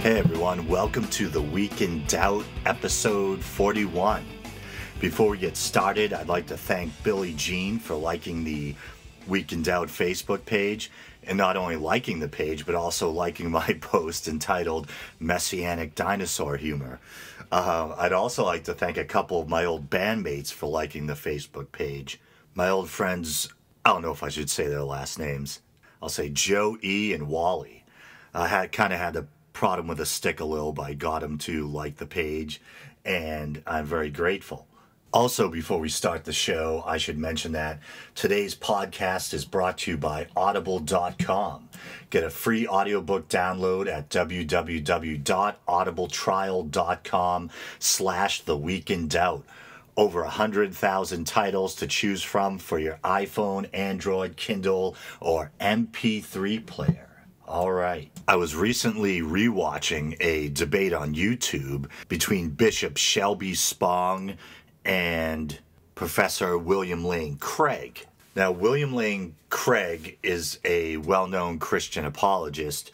Hey everyone, welcome to The Week in Doubt, episode 41. Before we get started, I'd like to thank Billie Jean for liking the Week in Doubt Facebook page, and not only liking the page, but also liking my post entitled Messianic Dinosaur Humor. I'd also like to thank a couple of my old bandmates for liking the Facebook page. My old friends, I don't know if I should say their last names. I'll say Joe E. and Wally. I had to prod him with a stick a little, but I got him to like the page, and I'm very grateful. Also, before we start the show, I should mention that today's podcast is brought to you by Audible.com. Get a free audiobook download at www.audibletrial.com/theweekindoubt. Over 100,000 titles to choose from for your iPhone, Android, Kindle, or MP3 player. All right. I was recently rewatching a debate on YouTube between Bishop Shelby Spong and Professor William Lane Craig. Now, William Lane Craig is a well-known Christian apologist,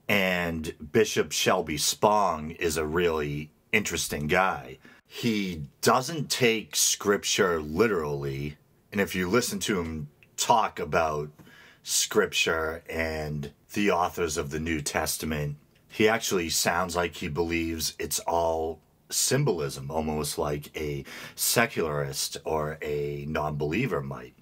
and Bishop Shelby Spong is a really interesting guy. He doesn't take scripture literally, and if you listen to him talk about scripture and the authors of the New Testament, he actually sounds like he believes it's all symbolism, almost like a secularist or a non-believer might.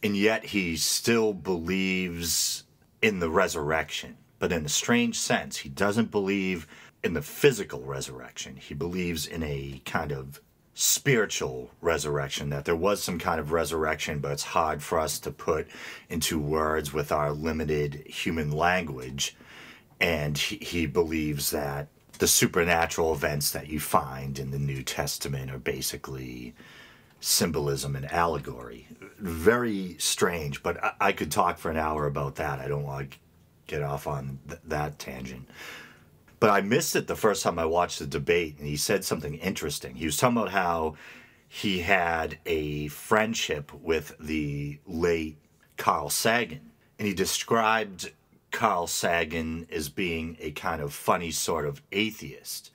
And yet he still believes in the resurrection, but in a strange sense. He doesn't believe in the physical resurrection. He believes in a kind of spiritual resurrection, that there was some kind of resurrection, but it's hard for us to put into words with our limited human language. And he believes that the supernatural events that you find in the New Testament are basically symbolism and allegory. Very strange, but I could talk for an hour about that. I don't want to get off on that tangent. But I missed it the first time I watched the debate, and he said something interesting. He was talking about how he had a friendship with the late Carl Sagan, and he described Carl Sagan as being a kind of funny sort of atheist.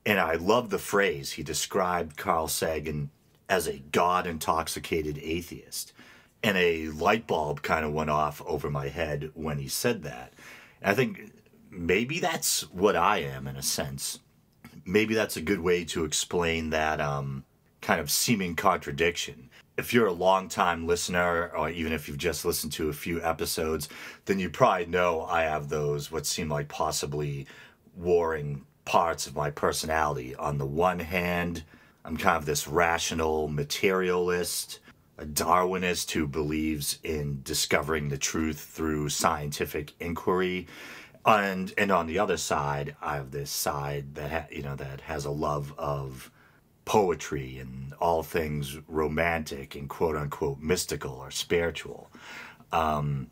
And I love the phrase. He described Carl Sagan as a God-intoxicated atheist. And a light bulb kind of went off over my head when he said that. And I think maybe that's what I am in a sense. Maybe that's a good way to explain that kind of seeming contradiction. If you're a long-time listener, or even if you've just listened to a few episodes, then you probably know I have those, what seem like possibly warring parts of my personality. On the one hand, I'm kind of this rational materialist, a Darwinist who believes in discovering the truth through scientific inquiry. And on the other side, I have this side that that has a love of poetry and all things romantic and quote-unquote mystical or spiritual. And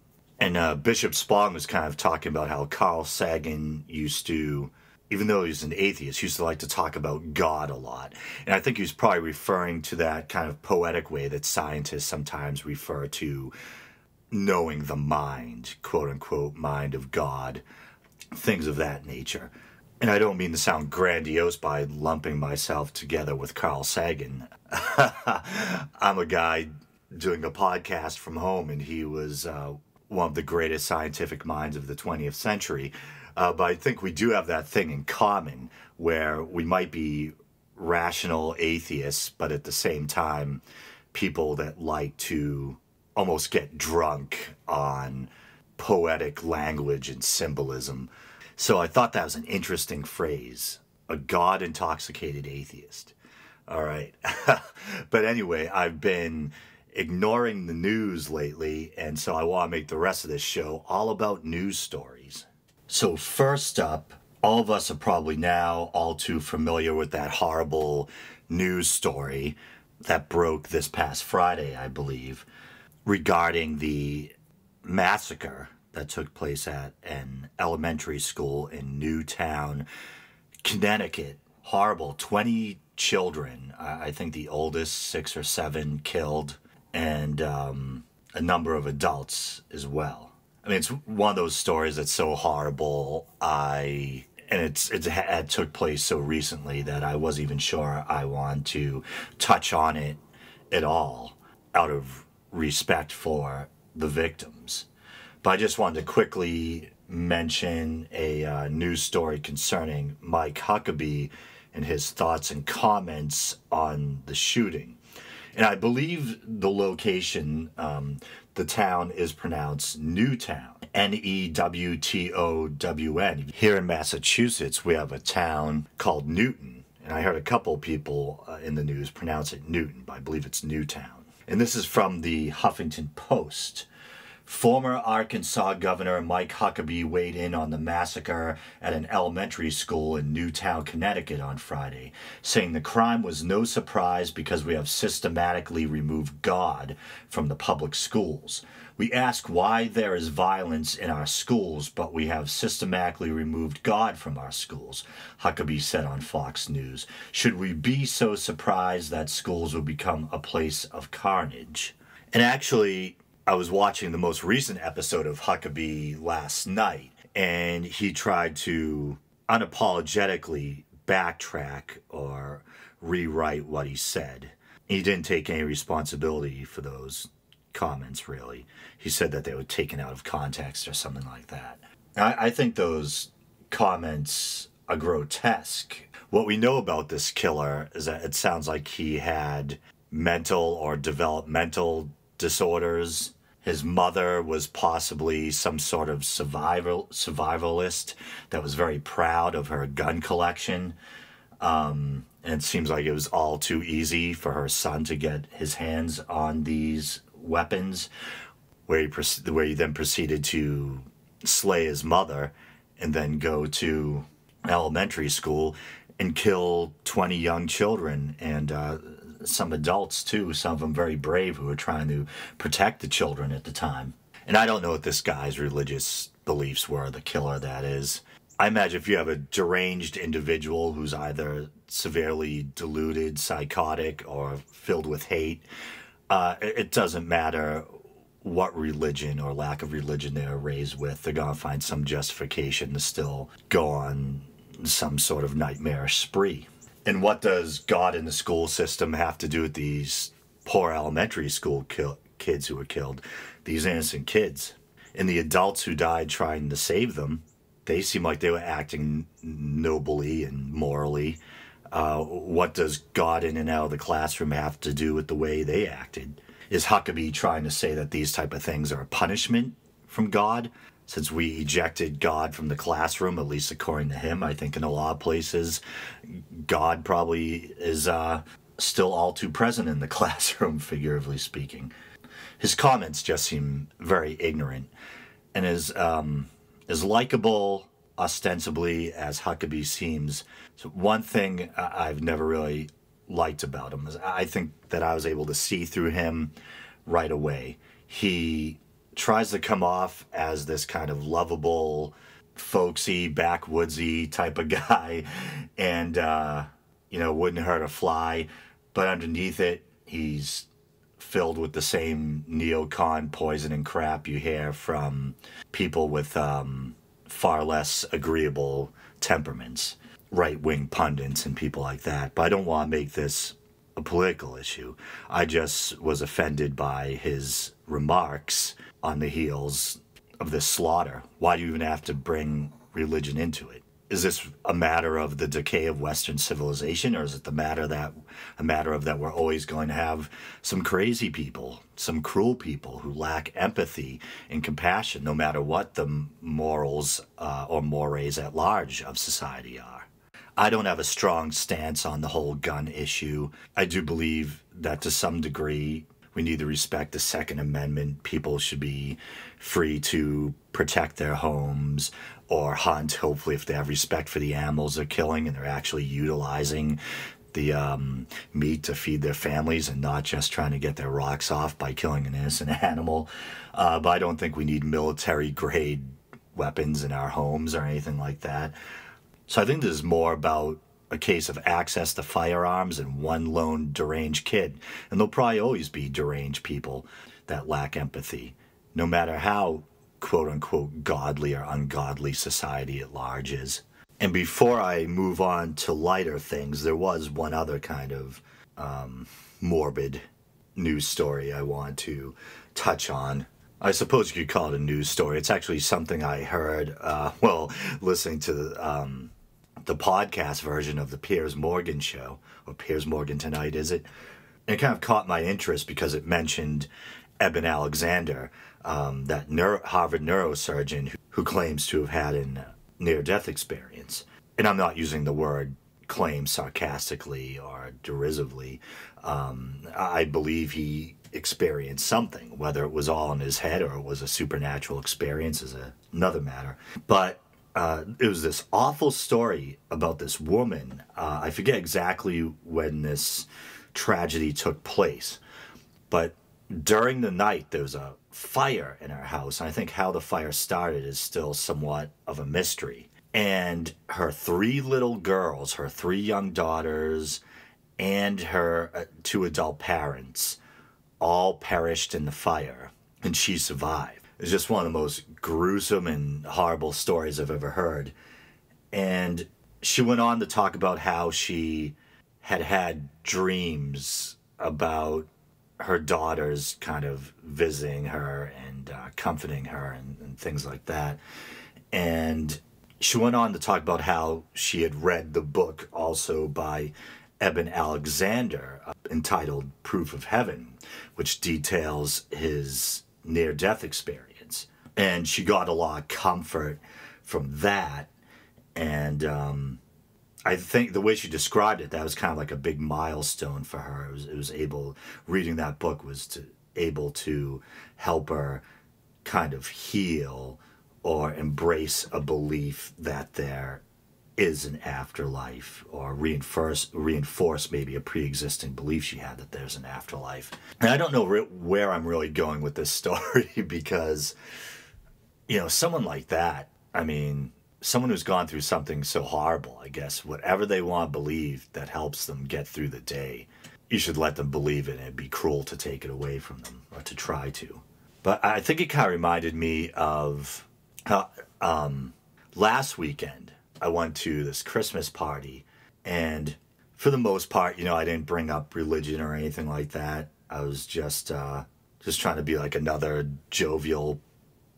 Bishop Spong was kind of talking about how Carl Sagan used to, even though he was an atheist, used to like to talk about God a lot. And I think he was probably referring to that kind of poetic way that scientists sometimes refer to knowing the mind, quote-unquote mind of God, things of that nature. And I don't mean to sound grandiose by lumping myself together with Carl Sagan. I'm a guy doing a podcast from home, and he was one of the greatest scientific minds of the 20th century. But I think we do have that thing in common where we might be rational atheists, but at the same time, people that like to almost get drunk on poetic language and symbolism. So I thought that was an interesting phrase, a God-intoxicated atheist. All right. But anyway, I've been ignoring the news lately, and so I want to make the rest of this show all about news stories. So first up, all of us are probably now all too familiar with that horrible news story that broke this past Friday, I believe, regarding the massacre that took place at an elementary school in Newtown, Connecticut. Horrible. 20 children, I think the oldest 6 or 7, killed, and a number of adults as well. I mean, it's one of those stories that's so horrible, I And it took place so recently that I wasn't even sure I want to touch on it at all out of respect for the victims. But I just wanted to quickly mention a news story concerning Mike Huckabee and his thoughts and comments on the shooting. And I believe the location, the town is pronounced Newtown, Newtown. Here in Massachusetts, we have a town called Newton. And I heard a couple people in the news pronounce it Newton, but I believe it's Newtown. And this is from the Huffington Post. Former Arkansas Governor Mike Huckabee weighed in on the massacre at an elementary school in Newtown, Connecticut on Friday, saying the crime was no surprise because we have systematically removed God from the public schools. We ask why there is violence in our schools, but we have systematically removed God from our schools, Huckabee said on Fox News. Should we be so surprised that schools will become a place of carnage? And actually, I was watching the most recent episode of Huckabee last night, and he tried to unapologetically backtrack or rewrite what he said. He didn't take any responsibility for those comments, really. He said that they were taken out of context or something like that. I think those comments are grotesque. What we know about this killer is that it sounds like he had mental or developmental disorders. His mother was possibly some sort of survivalist that was very proud of her gun collection. And it seems like it was all too easy for her son to get his hands on these weapons, where he then proceeded to slay his mother and then go to elementary school and kill 20 young children and some adults too, some of them very brave, who were trying to protect the children at the time. And I don't know what this guy's religious beliefs were, the killer that is. I imagine if you have a deranged individual who's either severely deluded, psychotic, or filled with hate, it doesn't matter what religion or lack of religion they're raised with, they're going to find some justification to still go on some sort of nightmarish spree. And what does God in the school system have to do with these poor elementary school kids who were killed? These innocent kids. And the adults who died trying to save them, they seem like they were acting nobly and morally. What does God in and out of the classroom have to do with the way they acted? Is Huckabee trying to say that these type of things are a punishment from God? Since we ejected God from the classroom, at least according to him, I think in a lot of places, God probably is still all too present in the classroom, figuratively speaking. His comments just seem very ignorant. And as likable, ostensibly, as Huckabee seems, so one thing I've never really liked about him is I think that I was able to see through him right away. He tries to come off as this kind of lovable, folksy, backwoodsy type of guy, and wouldn't hurt a fly, but underneath it, he's filled with the same neocon poison and crap you hear from people with far less agreeable temperaments, right-wing pundits and people like that. But I don't want to make this a political issue. I just was offended by his remarks on the heels of this slaughter. Why do you even have to bring religion into it? Is this a matter of the decay of Western civilization, or is it a matter of that we're always going to have some crazy people, some cruel people who lack empathy and compassion, no matter what the morals or mores at large of society are? I don't have a strong stance on the whole gun issue. I do believe that to some degree we need to respect the Second Amendment. People should be free to protect their homes or hunt, hopefully, if they have respect for the animals they're killing and they're actually utilizing the meat to feed their families and not just trying to get their rocks off by killing an innocent animal. But I don't think we need military-grade weapons in our homes or anything like that. So I think this is more about a case of access to firearms and one lone deranged kid. And there'll probably always be deranged people that lack empathy, no matter how quote-unquote godly or ungodly society at large is. And before I move on to lighter things, there was one other kind of morbid news story I want to touch on. I suppose you could call it a news story. It's actually something I heard, listening to the podcast version of the Piers Morgan show, or Piers Morgan Tonight, is it? And it kind of caught my interest because it mentioned Eben Alexander, that Harvard neurosurgeon who claims to have had a near-death experience. And I'm not using the word claim sarcastically or derisively. I believe he experienced something, whether it was all in his head or it was a supernatural experience is another matter. But it was this awful story about this woman. I forget exactly when this tragedy took place, but during the night there was a fire in her house, and I think how the fire started is still somewhat of a mystery. And her 3 little girls, her 3 young daughters, and her 2 adult parents all perished in the fire, and she survived. It's just one of the most gruesome and horrible stories I've ever heard. And she went on to talk about how she had dreams about her daughters kind of visiting her and comforting her and things like that. And she went on to talk about how she had read the book also by Eben Alexander entitled Proof of Heaven, which details his near-death experience. And she got a lot of comfort from that. And I think the way she described it, that was kind of like a big milestone for her. Reading that book was able to help her kind of heal or embrace a belief that there is an afterlife, or reinforce maybe a pre-existing belief she had that there's an afterlife. And I don't know where I'm really going with this story because, someone like that, someone who's gone through something so horrible, I guess, whatever they want to believe that helps them get through the day, you should let them believe it, and it'd be cruel to take it away from them or to try to. But I think it kind of reminded me of last weekend. I went to this Christmas party, and for the most part, I didn't bring up religion or anything like that. I was just trying to be like another jovial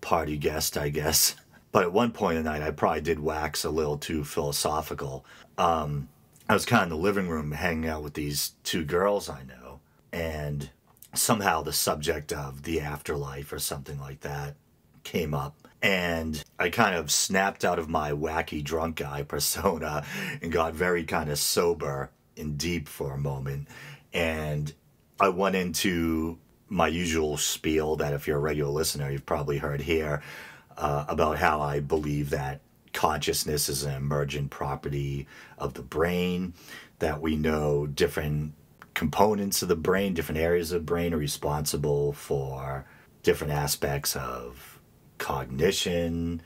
party guest, I guess. But at one point in the night, I probably did wax a little too philosophical. I was kind of in the living room hanging out with these 2 girls I know, and somehow the subject of the afterlife or something like that came up. And I kind of snapped out of my wacky drunk guy persona and got very kind of sober and deep for a moment. And I went into my usual spiel that if you're a regular listener, you've probably heard here, about how I believe that consciousness is an emergent property of the brain, that we know different components of the brain, different areas of the brain are responsible for different aspects of cognition,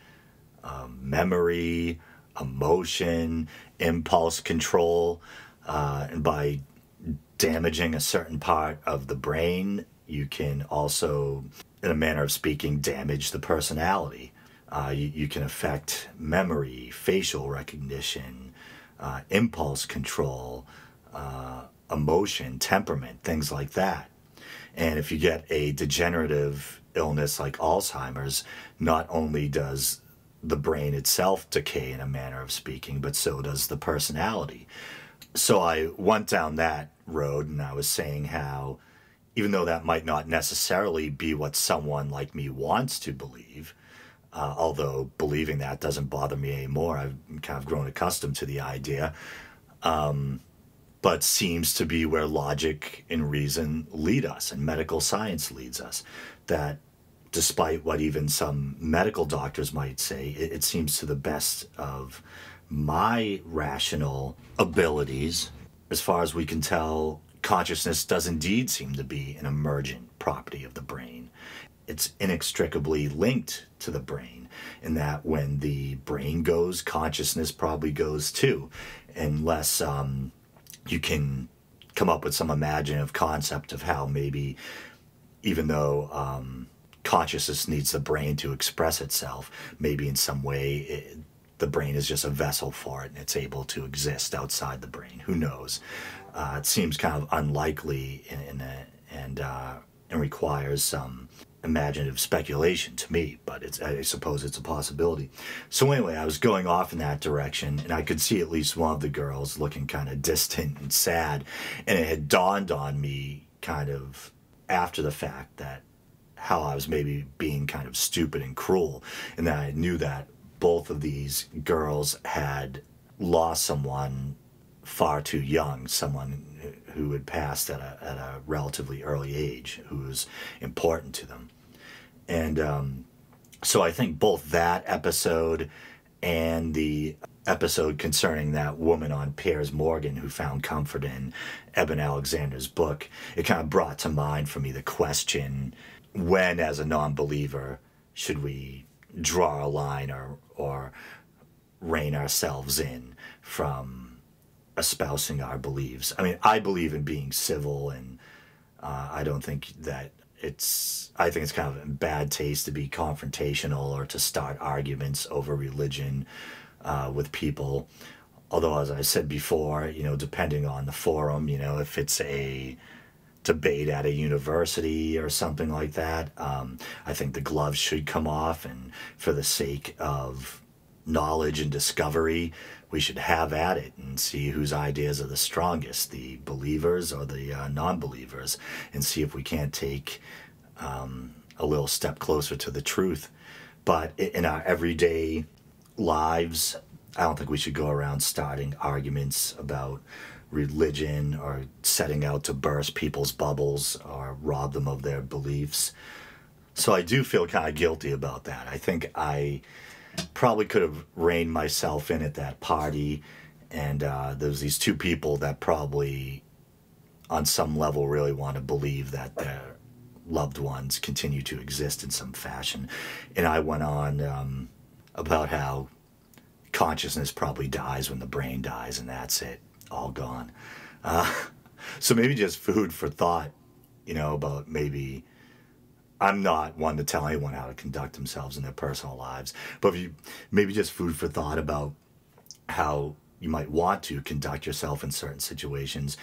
memory, emotion, impulse control, and by damaging a certain part of the brain, you can also, in a manner of speaking, damage the personality. You can affect memory, facial recognition, impulse control, emotion, temperament, things like that. And if you get a degenerative illness like Alzheimer's, not only does the brain itself decay in a manner of speaking, but so does the personality. So I went down that road, and I was saying how, even though that might not necessarily be what someone like me wants to believe, although believing that doesn't bother me anymore, I've kind of grown accustomed to the idea, but seems to be where logic and reason lead us, and medical science leads us, that despite what even some medical doctors might say, it seems to the best of my rational abilities, as far as we can tell, consciousness does indeed seem to be an emergent property of the brain. It's inextricably linked to the brain, in that when the brain goes, consciousness probably goes too, unless you can come up with some imaginative concept of how maybe, even though consciousness needs the brain to express itself, maybe in some way the brain is just a vessel for it and it's able to exist outside the brain. Who knows? It seems kind of unlikely and requires some imaginative speculation to me, but I suppose it's a possibility. So anyway, I was going off in that direction, and I could see at least one of the girls looking kind of distant and sad, and it had dawned on me kind of after the fact that how I was maybe being kind of stupid and cruel, and that I knew that both of these girls had lost someone far too young, someone who had passed at a relatively early age, who was important to them. And so I think both that episode and the episode concerning that woman on Piers Morgan who found comfort in Eben Alexander's book, it kind of brought to mind for me the question, when as a non-believer should we draw a line or rein ourselves in from espousing our beliefs. I mean, I believe in being civil, and I don't think that I think it's kind of in bad taste to be confrontational or to start arguments over religion with people. Although, as I said before, depending on the forum, if it's a debate at a university or something like that, I think the gloves should come off, and for the sake of knowledge and discovery, we should have at it and see whose ideas are the strongest, the believers or the non-believers, and see if we can't take a little step closer to the truth. But in our everyday lives, I don't think we should go around starting arguments about religion or setting out to burst people's bubbles or rob them of their beliefs. So I do feel kind of guilty about that. I think I probably could have reined myself in at that party, and there's these two people that probably on some level really want to believe that their loved ones continue to exist in some fashion. And I went on about how consciousness probably dies when the brain dies, and that's it, all gone. So maybe just food for thought, about maybe I'm not one to tell anyone how to conduct themselves in their personal lives, but maybe just food for thought about how you might want to conduct yourself in certain situations.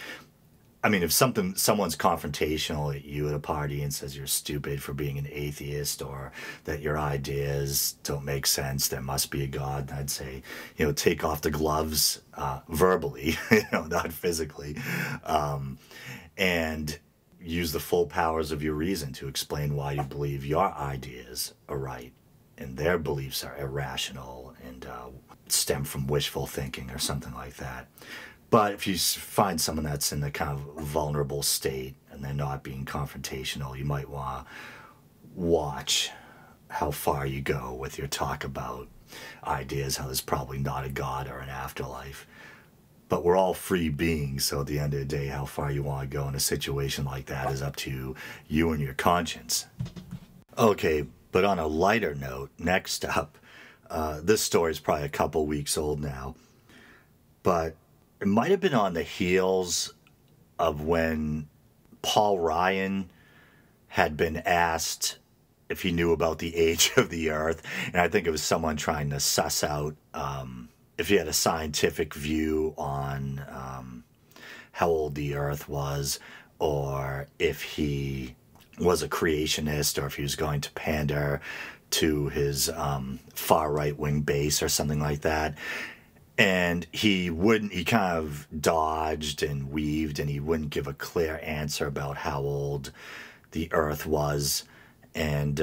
I mean, if someone's confrontational at you at a party and says you're stupid for being an atheist or that your ideas don't make sense, there must be a God, I'd say, take off the gloves verbally, not physically, and use the full powers of your reason to explain why you believe your ideas are right and their beliefs are irrational and stem from wishful thinking or something like that. But if you find someone that's in the kind of vulnerable state and they're not being confrontational, you might want to watch how far you go with your talk about ideas, how there's probably not a God or an afterlife. But we're all free beings, so at the end of the day, how far you want to go in a situation like that is up to you and your conscience. Okay, but on a lighter note, next up, this story is probably a couple weeks old now, but it might have been on the heels of when Paul Ryan had been asked if he knew about the age of the Earth, and I think it was someone trying to suss out if he had a scientific view on how old the Earth was, or if he was a creationist, or if he was going to pander to his far right-wing base or something like that. And he kind of dodged and weaved, and he wouldn't give a clear answer about how old the Earth was, and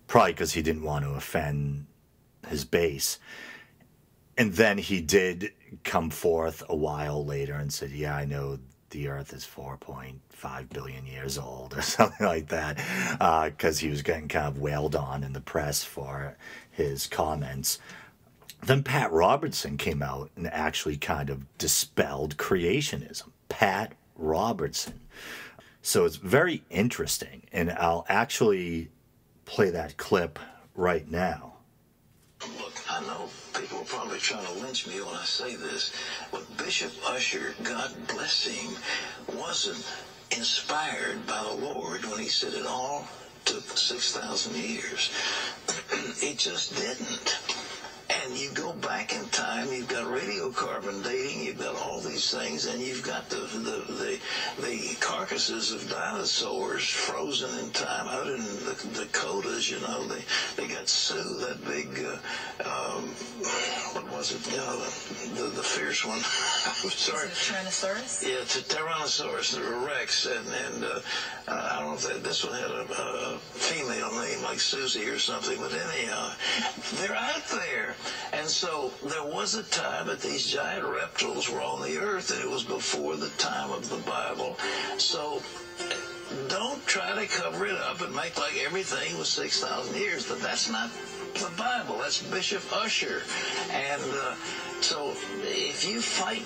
probably because he didn't want to offend his base. And then he did come forth a while later and said, yeah, I know the Earth is 4.5 billion years old or something like that, because he was getting kind of wailed on in the press for his comments. Then Pat Robertson came out and actually kind of dispelled creationism. Pat Robertson. So it's very interesting, and I'll actually play that clip right now. Look, I know people are probably trying to lynch me when I say this, but Bishop Usher, God bless him, wasn't inspired by the Lord when he said it all took 6,000 years. It just didn't. And you go back in time, you've got radiocarbon dating, you've got all these things, and you've got the carcasses of dinosaurs frozen in time out in the Dakotas. You know, they got Sioux, that big what was it? The fierce one. I'm sorry. Is it a Tyrannosaurus? Yeah, it's a Tyrannosaurus, the Rex, and I don't know if this one had a female name like Susie or something, but anyhow, they're out there. And so there was a time that these giant reptiles were on the earth, and it was before the time of the Bible. So don't try to cover it up and make like everything was 6,000 years. But that's not the Bible. That's Bishop Usher. And so if you fight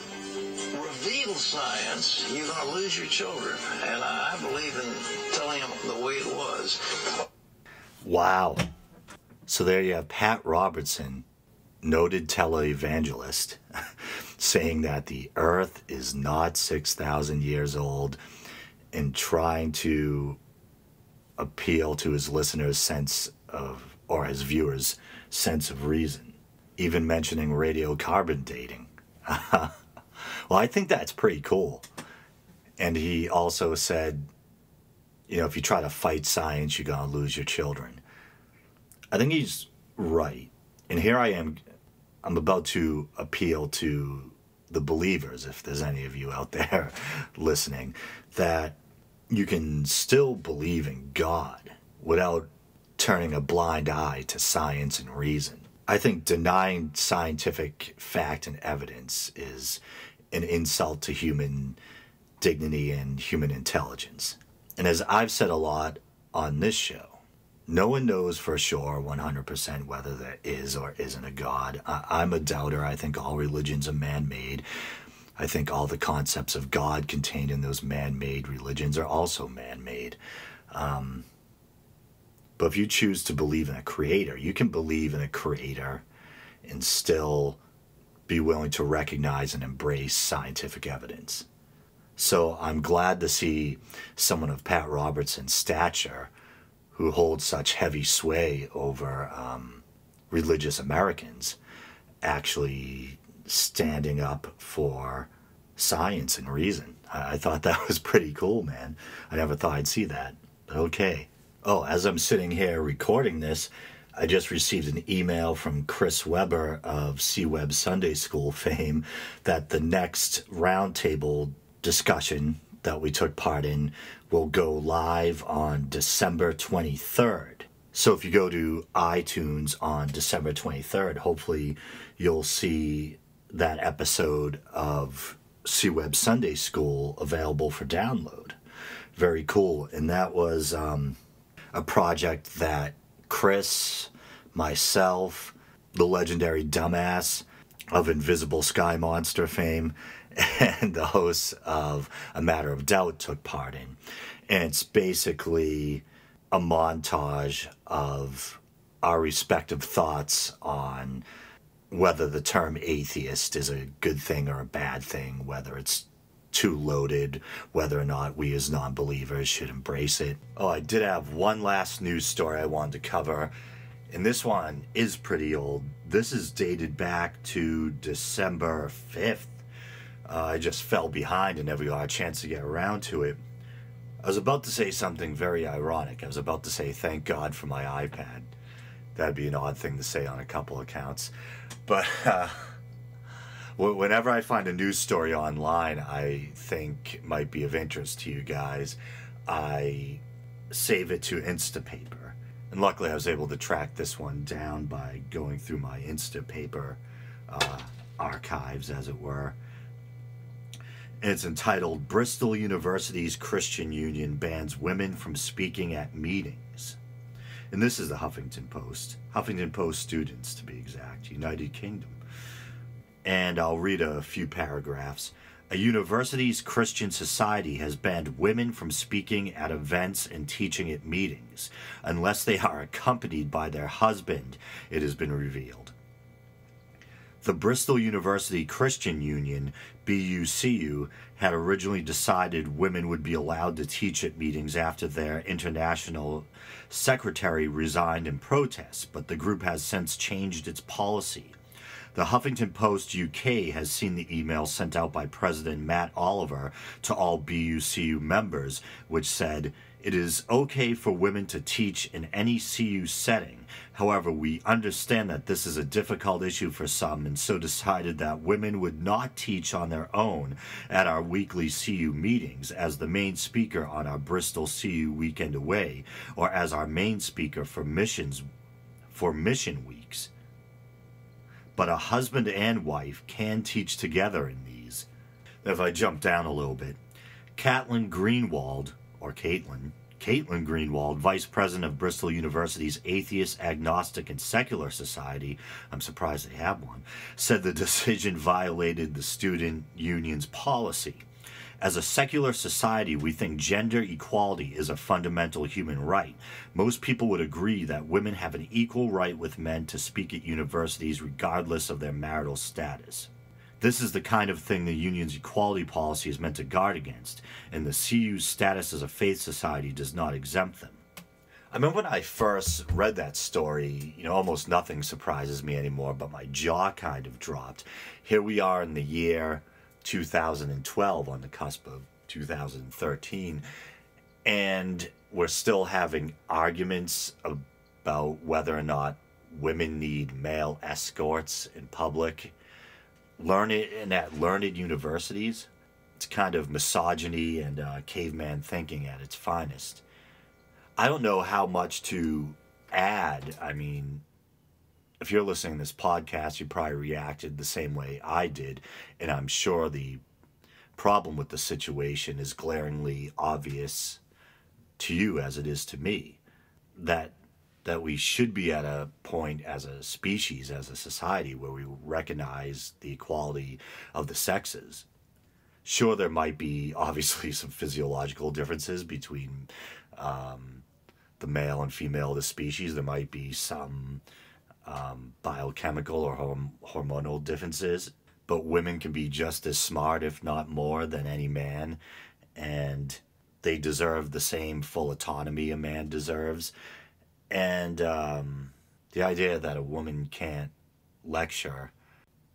revealed science, you're going to lose your children. And I believe in telling them the way it was. Wow. So there you have Pat Robertson, noted televangelist, saying that the earth is not 6,000 years old and trying to appeal to his listeners' sense of, or his viewers' sense of reason, even mentioning radiocarbon dating. Well, I think that's pretty cool. And he also said, you know, if you try to fight science, you're going to lose your children. I think he's right. And here I am, I'm about to appeal to the believers, if there's any of you out there listening, that you can still believe in God without turning a blind eye to science and reason. I think denying scientific fact and evidence is an insult to human dignity and human intelligence. And as I've said a lot on this show, no one knows for sure 100% whether there is or isn't a God. I'm a doubter. I think all religions are man-made. I think all the concepts of God contained in those man-made religions are also man-made. But if you choose to believe in a creator, you can believe in a creator and still be willing to recognize and embrace scientific evidence. So I'm glad to see someone of Pat Robertson's stature who holds such heavy sway over religious Americans actually standing up for science and reason. I thought that was pretty cool, man. I never thought I'd see that, but okay. Oh, as I'm sitting here recording this, I just received an email from Chris Weber of C-Web Sunday School fame that the next roundtable discussion that we took part in will go live on December 23rd. So if you go to iTunes on December 23rd, hopefully you'll see that episode of C-Web Sunday School available for download. Very cool. And that was a project that Chris, myself, the legendary dumbass of Invisible Sky Monster fame, and the hosts of A Matter of Doubt took part in. And it's basically a montage of our respective thoughts on whether the term atheist is a good thing or a bad thing, whether it's too loaded, whether or not we as non-believers should embrace it. Oh, I did have one last news story I wanted to cover, and this one is pretty old. This is dated back to December 5th. I just fell behind and never got a chance to get around to it. I was about to say something very ironic. I was about to say, thank God for my iPad. That'd be an odd thing to say on a couple accounts. But whenever I find a news story online I think might be of interest to you guys, I save it to Instapaper. And luckily I was able to track this one down by going through my Instapaper archives, as it were. And it's entitled, Bristol University's Christian Union Bans Women from Speaking at Meetings. And this is the Huffington Post students to be exact, United Kingdom. And I'll read a few paragraphs. A university's Christian society has banned women from speaking at events and teaching at meetings, unless they are accompanied by their husband, it has been revealed. The Bristol University Christian Union, BUCU, had originally decided women would be allowed to teach at meetings after their international secretary resigned in protest, but the group has since changed its policy. The Huffington Post UK has seen the email sent out by President Matt Oliver to all BUCU members, which said, "It is okay for women to teach in any CU setting. However, we understand that this is a difficult issue for some, and so decided that women would not teach on their own at our weekly CU meetings as the main speaker on our Bristol CU Weekend Away, or as our main speaker for mission weeks. But a husband and wife can teach together in these." If I jump down a little bit, Caitlin Greenwald, Vice President of Bristol University's Atheist, Agnostic, and Secular Society, I'm surprised they have one, said the decision violated the student union's policy. "As a secular society, we think gender equality is a fundamental human right. Most people would agree that women have an equal right with men to speak at universities regardless of their marital status. This is the kind of thing the union's equality policy is meant to guard against, and the CU's status as a faith society does not exempt them." I remember when I first read that story, almost nothing surprises me anymore, but my jaw kind of dropped. Here we are in the year 2012, on the cusp of 2013, and we're still having arguments about whether or not women need male escorts in public. At learned universities. It's kind of misogyny and caveman thinking at its finest. I don't know how much to add. I mean, if you're listening to this podcast, you probably reacted the same way I did, and I'm sure the problem with the situation is glaringly obvious to you as it is to me. That we should be at a point as a species, as a society, where we recognize the equality of the sexes. Sure, there might be obviously some physiological differences between the male and female of the species. There might be some biochemical or hormonal differences, but women can be just as smart, if not more, than any man, and they deserve the same full autonomy a man deserves. And the idea that a woman can't lecture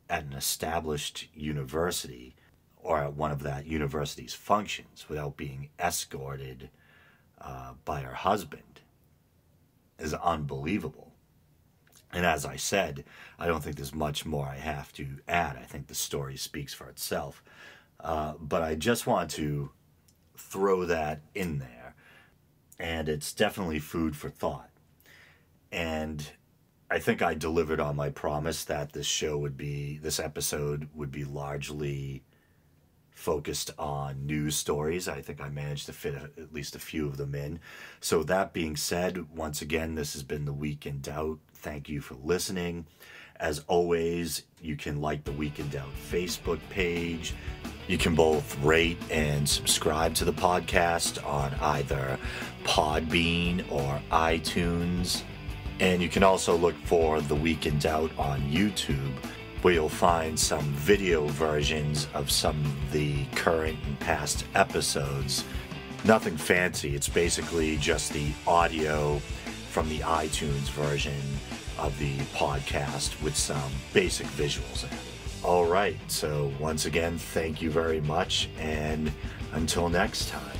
at an established university or at one of that university's functions without being escorted by her husband is unbelievable. And as I said, I don't think there's much more I have to add. I think the story speaks for itself. But I just want to throw that in there. And it's definitely food for thought. And I think I delivered on my promise that this episode would be largely focused on news stories. I think I managed to fit at least a few of them in. So that being said, once again, this has been The Week in Doubt. Thank you for listening. As always, you can like the Week in Doubt Facebook page. You can both rate and subscribe to the podcast on either Podbean or iTunes. And you can also look for The Week in Doubt on YouTube, where you'll find some video versions of some of the current and past episodes. Nothing fancy. It's basically just the audio from the iTunes version of the podcast with some basic visuals in it. All right. So once again, thank you very much. And until next time.